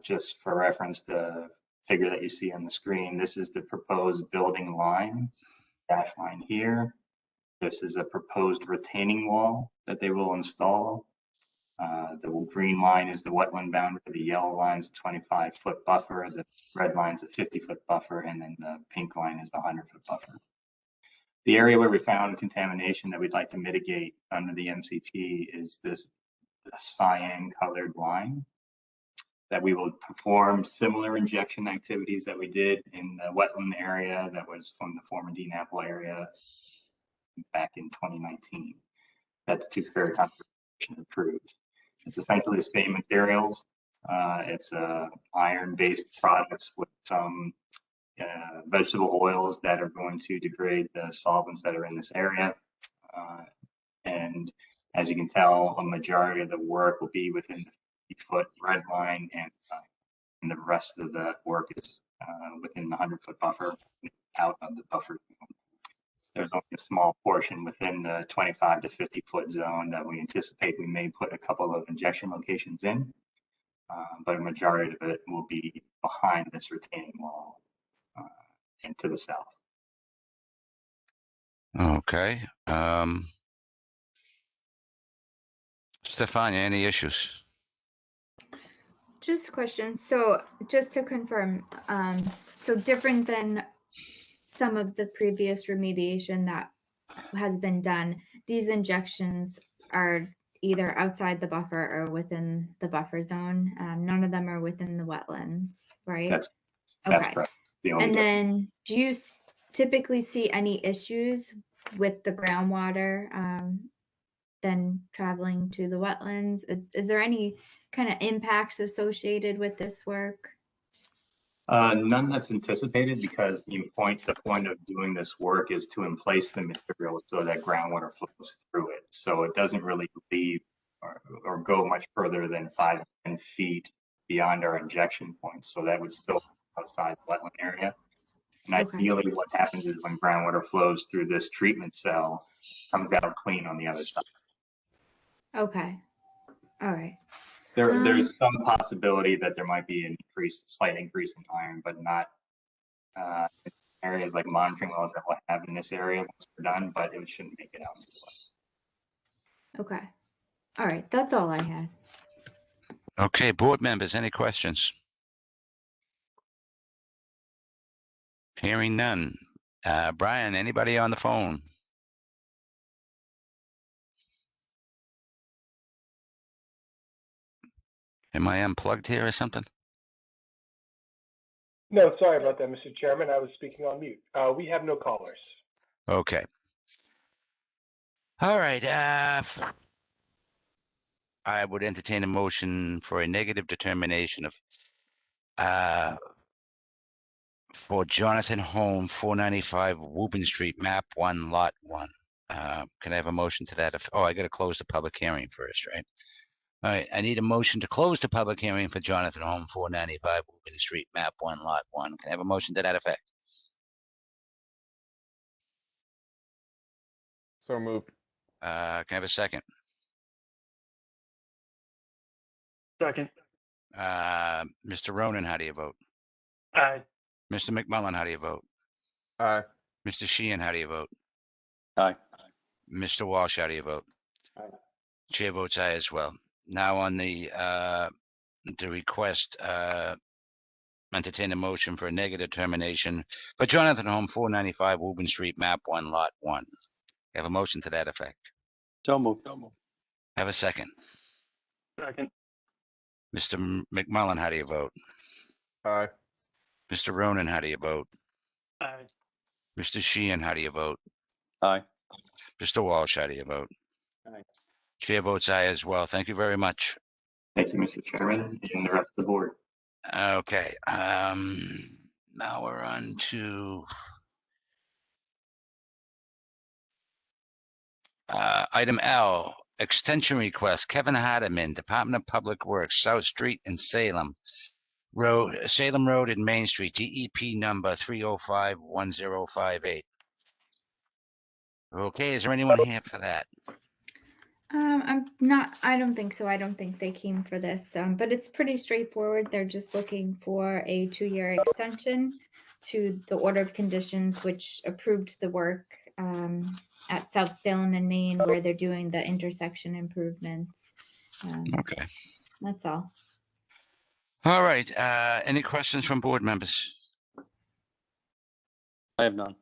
just for reference, the figure that you see on the screen, this is the proposed building line, dash line here. This is a proposed retaining wall that they will install. The green line is the wetland boundary, the yellow line is a 25-foot buffer, the red line is a 50-foot buffer, and then the pink line is the 100-foot buffer. The area where we found contamination that we'd like to mitigate under the MCP is this cyan-colored line, that we will perform similar injection activities that we did in the wetland area that was from the former Dean Apple area back in 2019. That's to Fair Conservation approved. It's essentially the same materials. It's iron-based products with some vegetable oils that are going to degrade the solvents that are in this area. And as you can tell, a majority of the work will be within the 50-foot red line, and the rest of the work is within the 100-foot buffer, out of the buffer zone. There's only a small portion within the 25 to 50-foot zone that we anticipate we may put a couple of injection locations in, but a majority of it will be behind this retaining wall and to the south. Okay. Stefania, any issues? Just a question. So just to confirm, so different than some of the previous remediation that has been done, these injections are either outside the buffer or within the buffer zone. None of them are within the wetlands, right? That's okay. correct. And then do you typically see any issues with the groundwater then traveling to the wetlands? Is there any kind of impacts associated with this work? None that's anticipated, because the point of doing this work is to emplace the material so that groundwater flows through it. So it doesn't really leave or go much further than 5 to 10 feet beyond our injection points. So that would still be outside the wetland area. And ideally what happens is when groundwater flows through this treatment cell, it comes out clean on the other side. Okay. All right. There's some possibility that there might be an slight increase in iron, but not areas like monitoring wells that we'll have in this area once we're done, but it shouldn't make it out. Okay. All right. That's all I had. Okay, board members, any questions? Hearing none. Brian, anybody on the phone? Am I unplugged here or something? No, sorry about that, Mr. Chairman. I was speaking on mute. We have no callers. Okay. All right. I would entertain a motion for a negative determination of for Jonathan Home, 495 Woburn Street, map 1, lot 1. Can I have a motion to that? Oh, I got to close the public hearing first, right? All right, I need a motion to close the public hearing for Jonathan Home, 495 Woburn Street, map 1, lot 1. Can I have a motion to that effect? So moved. Can I have a second? Second. Mr. Ronan, how do you vote? Aye. Mr. McMullen, how do you vote? Aye. Mr. Sheehan, how do you vote? Aye. Mr. Walsh, how do you vote? Aye. Chair votes aye as well. Now on the request, entertain a motion for a negative determination for Jonathan Home, 495 Woburn Street, map 1, lot 1. Have a motion to that effect. So moved. Have a second. Second. Mr. McMullen, how do you vote? Aye. Mr. Ronan, how do you vote? Aye. Mr. Sheehan, how do you vote? Aye. Mr. Walsh, how do you vote? Aye. Chair votes aye as well. Thank you very much. Thank you, Mr. Chairman, and the rest of the board. Okay, now we're on to item L, extension request, Kevin Hardeman, Department of Public Works, South Street in Salem Road and Main Street, DEP number 3051058. Okay, is there anyone here for that? I don't think so. I don't think they came for this, but it's pretty straightforward. They're just looking for a 2-year extension to the order of conditions, which approved the work at South Salem and Maine, where they're doing the intersection improvements. Okay. That's all. All right, any questions from board members? I have none.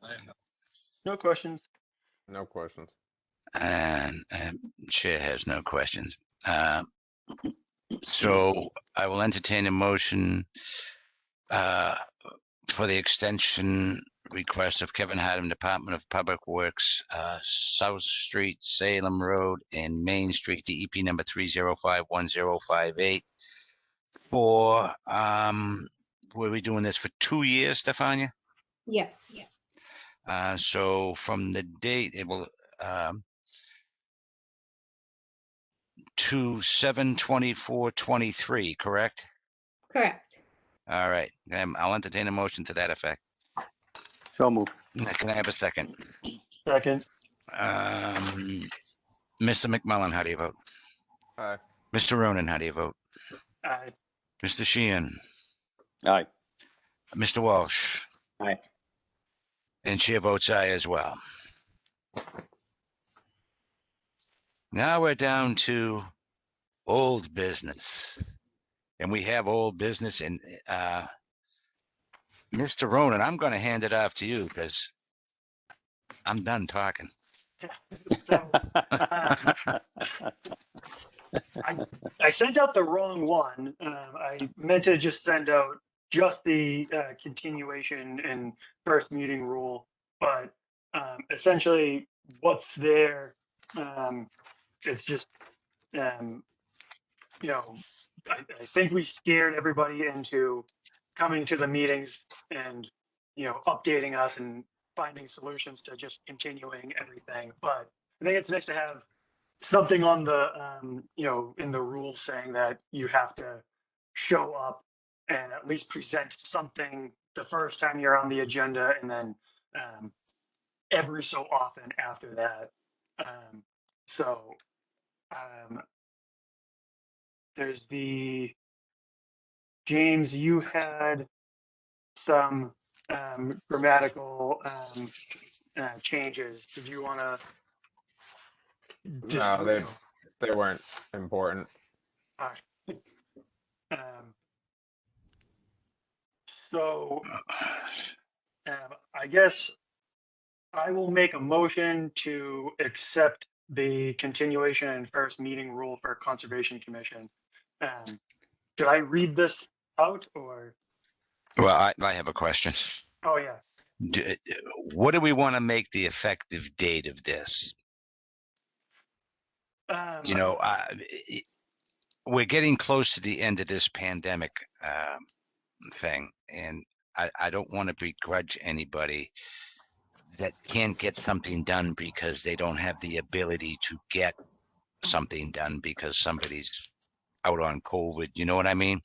No questions. No questions. And chair has no questions. So I will entertain a motion for the extension request of Kevin Haddam, Department of Public Works, South Street, Salem Road, and Main Street, DEP number 3051058. For were we doing this for 2 years, Stefania? Yes. So from the date it will to 7/24/23, correct? Correct. All right. I'll entertain a motion to that effect. So moved. Can I have a second? Second. Mr. McMullen, how do you vote? Aye. Mr. Ronan, how do you vote? Aye. Mr. Sheehan, Aye. Mr. Walsh, Aye. and chair votes aye as well. Now we're down to old business. And we have old business, and Mr. Ronan, I'm going to hand it off to you because I'm done talking. So, I sent out the wrong one. I meant to just send out just the continuation and first meeting rule, but essentially what's there, it's just, I think we scared everybody into coming to the meetings and, updating us and finding solutions to just continuing everything. But I think it's nice to have something on the, in the rules saying that you have to show up and at least present something the first time you're on the agenda, and then every so often after that. There's the, James, you had some grammatical changes. Did you want to? No, they weren't important. All right. So I guess I will make a motion to accept the continuation and first meeting rule for Conservation Commission. Should I read this out or? Well, I have a question. Oh, yeah. What do we want to make the effective date of this? We're getting close to the end of this pandemic thing, and I don't want to begrudge anybody that can't get something done because they don't have the ability to get something done because somebody's out on COVID. You know what I mean?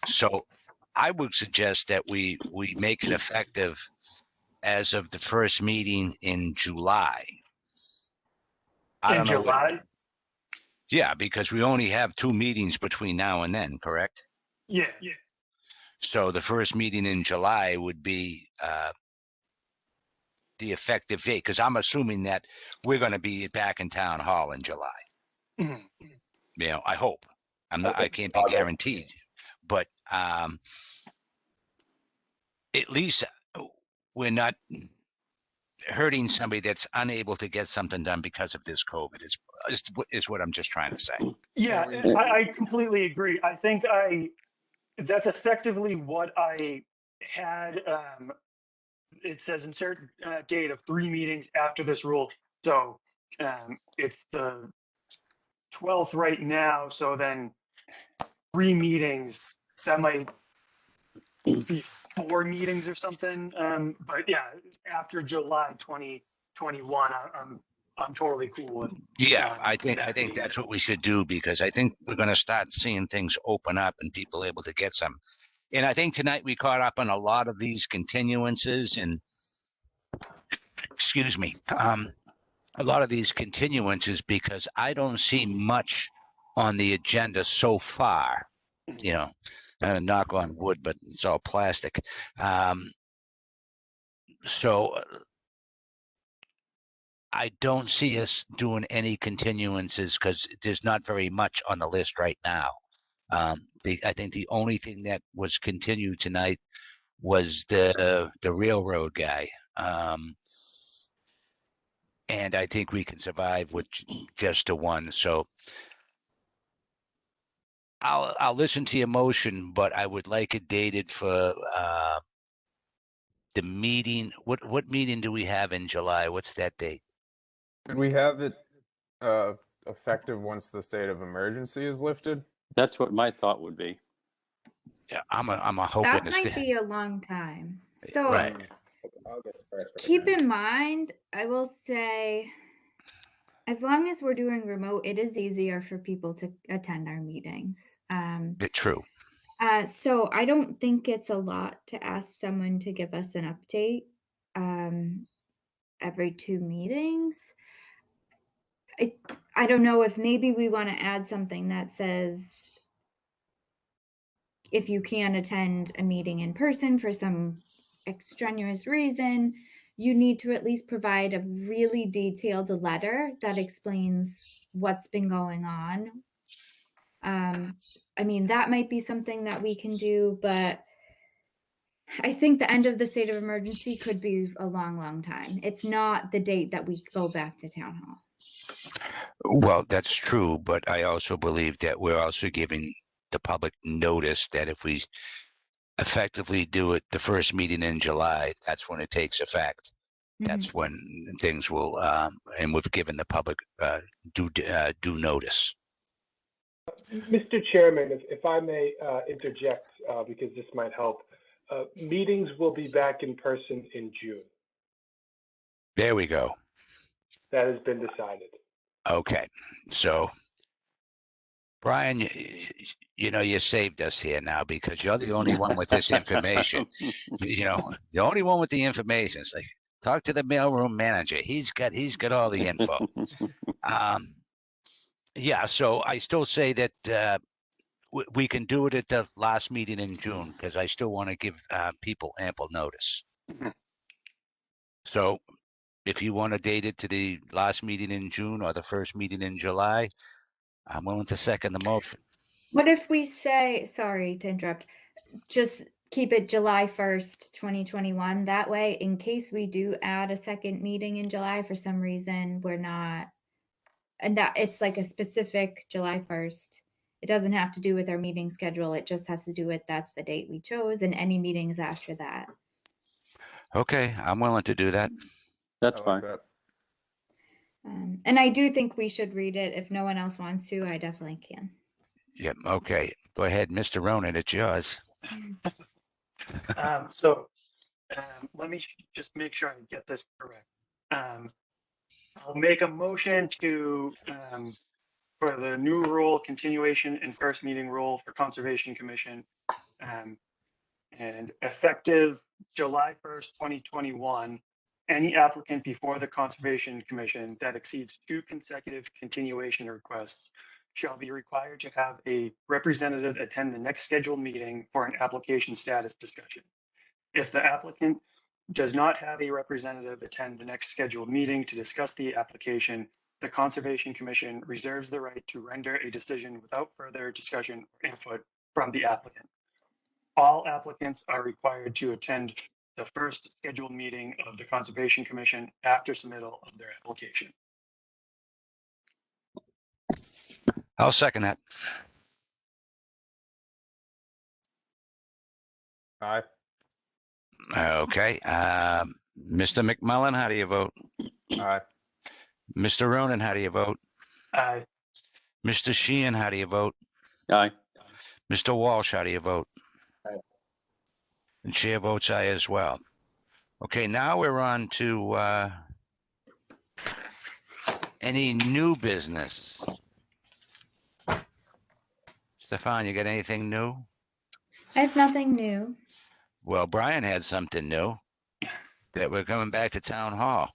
So I would suggest that we make it effective as of the first meeting in July. I don't know. July? Yeah, because we only have 2 meetings between now and then, correct? Yeah. So the first meeting in July would be the effective date, because I'm assuming that we're going to be back in town hall in July. Mm-hmm. I hope. I can't be guaranteed, but at least we're not hurting somebody that's unable to get something done because of this COVID is what I'm just trying to say. Yeah, I completely agree. I think that's effectively what I had. It says insert date of 3 meetings after this rule. So it's the 12th right now, so then 3 meetings, that might be 4 meetings or something. But yeah, after July 2021, I'm totally cool with. Yeah, I think that being that's it. what we should do, because I think we're going to start seeing things open up and people able to get some. And I think tonight we caught up on a lot of these continuances and, excuse me, a lot of these continuances, because I don't see much on the agenda so far. You know, knock on wood, but it's all plastic. So I don't see us doing any continuances because there's not very much on the list right now. I think the only thing that was continued tonight was the railroad guy. And I think we can survive with just the one. So I'll listen to your motion, but I would like it dated for the meeting. What meeting do we have in July? What's that date? Could we have it effective once the state of emergency is lifted? That's what my thought would be. Yeah, I'm a hoping That to might stay. be a long time. So Right. keep in mind, I will say, as long as we're doing remote, it is easier for people to attend our meetings. True. So I don't think it's a lot to ask someone to give us an update every 2 meetings. I don't know if maybe we want to add something that says, if you can attend a meeting in person for some extraneous reason, you need to at least provide a really detailed letter that explains what's been going on. I mean, that might be something that we can do, but I think the end of the state of emergency could be a long, long time. It's not the date that we go back to town hall. Well, that's true, but I also believe that we're also giving the public notice that if we effectively do it the first meeting in July, that's when it takes effect. That's when things will, and we've given the public due notice. Mr. Chairman, if I may interject, because this might help, meetings will be back in person in June. There we go. That has been decided. Okay, so Brian, you saved us here now, because you're the only one with this information. The only one with the information. It's like, talk to the mailroom manager. He's got all the info. Yeah, so I still say that we can do it at the last meeting in June, because I still want to give people ample notice. So if you want to date it to the last meeting in June or the first meeting in July, I'm willing to second the motion. What if we say, sorry to interrupt, just keep it July 1st, 2021? That way, in case we do add a second meeting in July for some reason, we're not, and that it's like a specific July 1st. It doesn't have to do with our meeting schedule. It just has to do with that's the date we chose, and any meetings after that. Okay, I'm willing to do that. That's fine. And I do think we should read it. If no one else wants to, I definitely can. Yep. Okay. Go ahead, Mr. Ronan. It's yours. Let me just make sure I get this correct. I'll make a motion to for the new rule, continuation and first meeting rule for Conservation Commission, and effective July 1st, 2021, any applicant before the Conservation Commission that exceeds 2 consecutive continuation requests shall be required to have a representative attend the next scheduled meeting for an application status discussion. If the applicant does not have a representative attend the next scheduled meeting to discuss the application, the Conservation Commission reserves the right to render a decision without further discussion or input from the applicant. All applicants are required to attend the first scheduled meeting of the Conservation Commission after submittal of their application. I'll second that. Aye. Okay. Mr. McMullen, how do you vote? Aye. Mr. Ronan, how do you vote? Aye. Mr. Sheehan, how do you vote? Aye. Mr. Walsh, how do you vote? Aye. And chair votes aye as well. Okay, now we're on to any new business. Stefan, you got anything new? I have nothing new. Well, Brian had something new that we're coming back to town hall.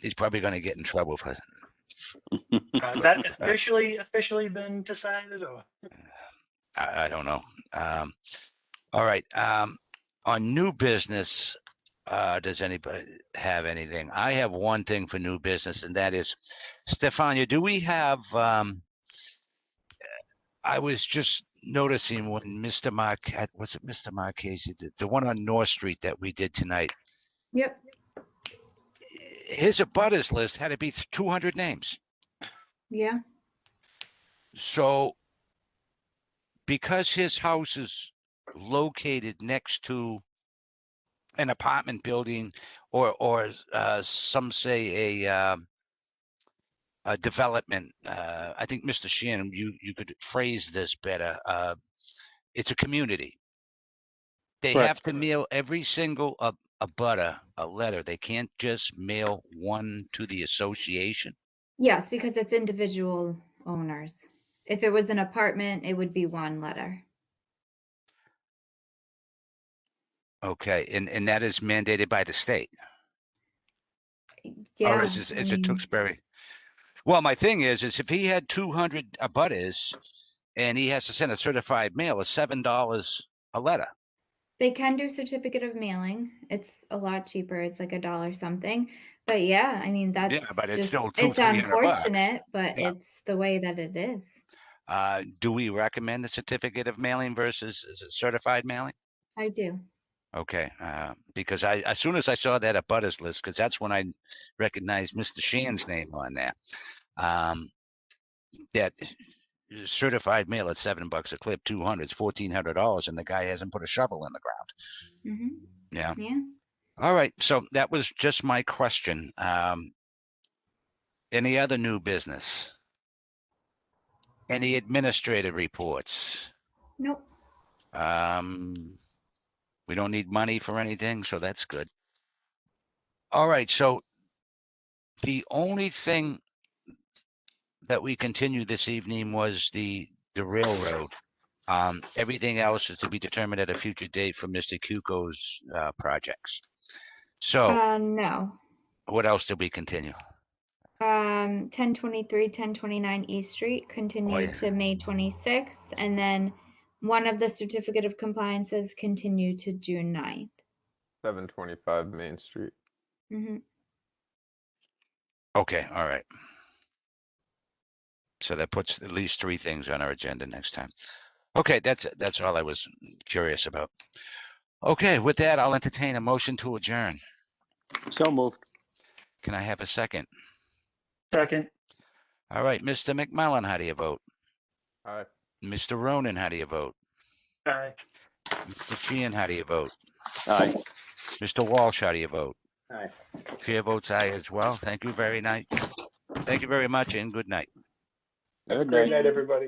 He's probably going to get in trouble for Has that officially been decided, or? I don't know. All right. On new business, does anybody have anything? I have one thing for new business, and that is, Stefania, do we have, I was just noticing when Mr. was it Mr. Marchese, the one on North Street that we did tonight, Yep. his abutters list had to be 200 names. Yeah. So because his house is located next to an apartment building or some say a development, I think Mr. Shannon, you could phrase this better. It's a community. They Correct. have to mail every single abutter a letter. They can't just mail one to the association. Yes, because it's individual owners. If it was an apartment, it would be one letter. Okay, and that is mandated by the state. Yeah. Or is it Tewksbury? Well, my thing is if he had 200 abutters and he has to send a certified mail, it's $7 a letter. They can do certificate of mailing. It's a lot cheaper. It's like $1 something. But yeah, I mean, that's but it's just, still it's $200-300 bucks. unfortunate, but Yeah. it's the way that it is. Do we recommend the certificate of mailing versus is it certified mailing? I do. Okay, because as soon as I saw that abutters list, because that's when I recognized Mr. Shan's name on there. That certified mail at $7 a clip, 200, it's $1,400, and the guy hasn't put a shovel in the ground. Mm-hmm. Yeah. Yeah. All right. So that was just my question. Any other new business? Any administrative reports? Nope. We don't need money for anything, so that's good. All right. So the only thing that we continued this evening was the railroad. Everything else is to be determined at a future date for Mr. Cuco's projects. So No. what else did we continue? 1023, 1029 East Street continued to May 26th, and then one of the certificate of compliances continued to June 9th. 725 Main Street. Mm-hmm. Okay, all right. So that puts at least 3 things on our agenda next time. Okay, that's all I was curious about. Okay, with that, I'll entertain a motion to adjourn. So moved. Can I have a second? Second. All right, Mr. McMullen, how do you vote? Aye. Mr. Ronan, how do you vote? Aye. Mr. Sheehan, how do you vote? Aye. Mr. Walsh, how do you vote? Aye. Chair votes aye as well. Thank you very much. Thank you very much and good night. Good Great night. night, everybody.